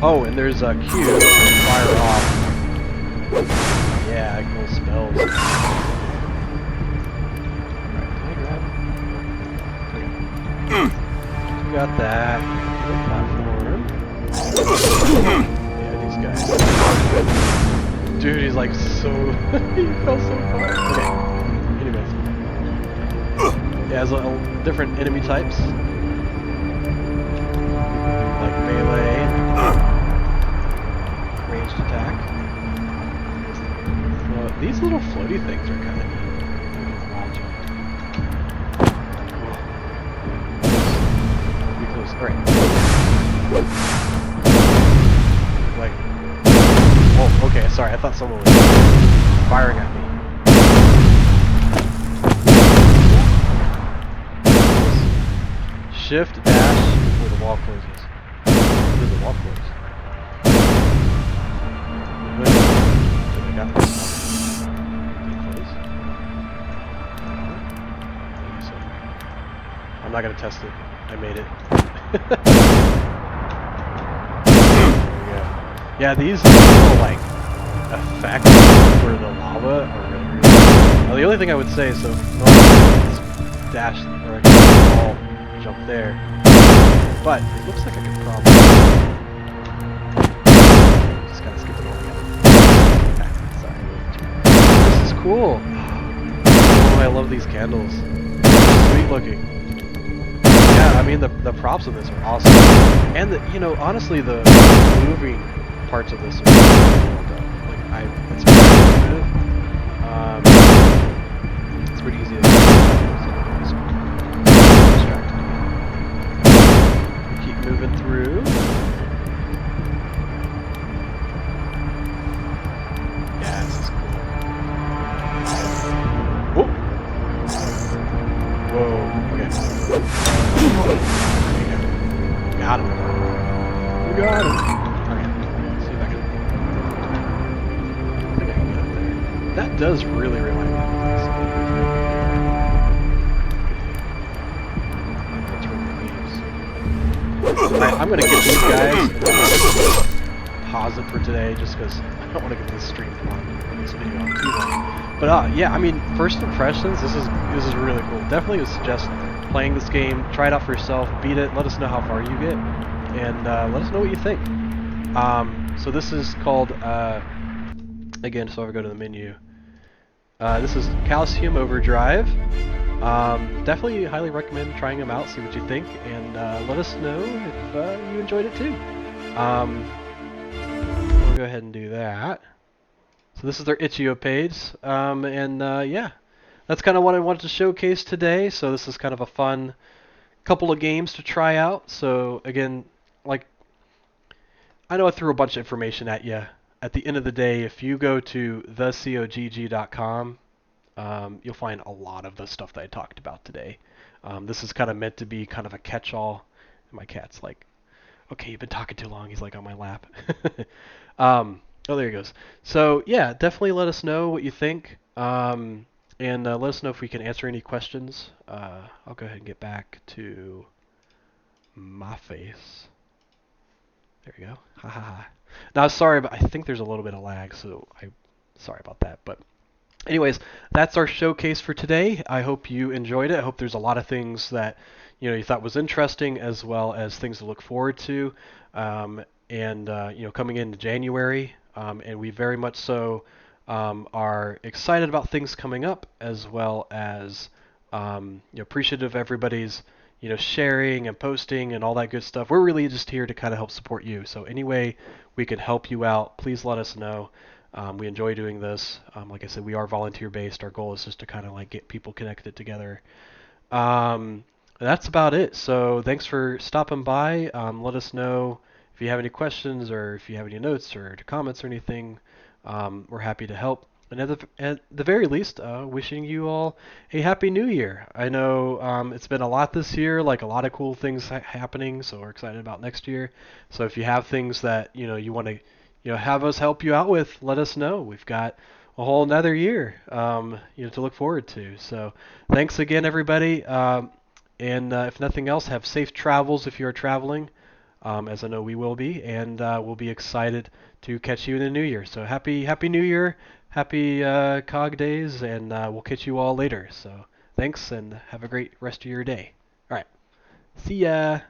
Oh, and there's a Q to fire off. Yeah, cool spells. We got that. Platform. Yeah, these guys. Dude, he's like so. He fell so far. Okay. Anyways. Yeah, has different enemy types. Like melee. Ranged attack. Well, these little floaty things are kind of neat. Alright. Like. Oh, okay, sorry, I thought someone was firing at me. Shift, dash, before the wall closes. When did the wall close? I got this. Did it close? I'm not gonna test it. I made it. Yeah, these little like effects for the lava are really, really cool. Now, the only thing I would say, so normally it's dash or I can all jump there, but it looks like I could probably just kind of skip it all again. Sorry. This is cool. Oh, I love these candles. Sweet looking. Yeah, I mean the props of this are awesome, and honestly the moving parts of this are really well done. Like it's pretty intuitive. It's pretty easy to distracted again. Keep moving through. Yeah, this is cool. Whoa. Whoa. Okay. Got him. We got him. Okay. See if I can. I think I can get up there. That does really remind me of this. I'm gonna get these guys. Pause it for today, just because I don't want to get this stream long, this video on too long. But yeah, I mean, first impressions. This is really cool. Definitely would suggest playing this game. Try it out for yourself. Beat it. Let us know how far you get, and let us know what you think. So this is called again. So if I go to the menu, this is Calcium Overdrive. Definitely highly recommend trying them out. See what you think, and let us know if you enjoyed it too. We'll go ahead and do that. So this is their itch.io page, and yeah, that's kind of what I wanted to showcase today. So this is kind of a fun couple of games to try out. So again, like, I know I threw a bunch of information at you. At the end of the day, if you go to thecogg.com, you'll find a lot of the stuff that I talked about today. This is kind of meant to be kind of a catch-all. My cat's like, okay, you've been talking too long. He's like on my lap. Oh, there he goes. So yeah, definitely let us know what you think, and let us know if we can answer any questions. I'll go ahead and get back to my face. There we go. Ha ha ha. Now, sorry, but I think there's a little bit of lag, so I'm sorry about that. But anyways, that's our showcase for today. I hope you enjoyed it. I hope there's a lot of things that you thought was interesting, as well as things to look forward to. And coming into January, and we very much so are excited about things coming up, as well as appreciative of everybody's sharing and posting and all that good stuff. We're really just here to kind of help support you. So any way we can help you out, please let us know. We enjoy doing this. Like I said, we are volunteer based. Our goal is just to kind of like get people connected together. That's about it. So thanks for stopping by. Let us know if you have any questions, or if you have any notes or comments or anything. We're happy to help. And at the very least, wishing you all a happy new year. I know it's been a lot this year, like a lot of cool things happening, so we're excited about next year. So if you have things that you want to have us help you out with, let us know. We've got a whole another year to look forward to. So thanks again, everybody. And if nothing else, have safe travels if you're traveling, as I know we will be, and we'll be excited to catch you in the new year. So happy New Year, happy COGG days, and we'll catch you all later. So thanks, and have a great rest of your day. All right, see ya.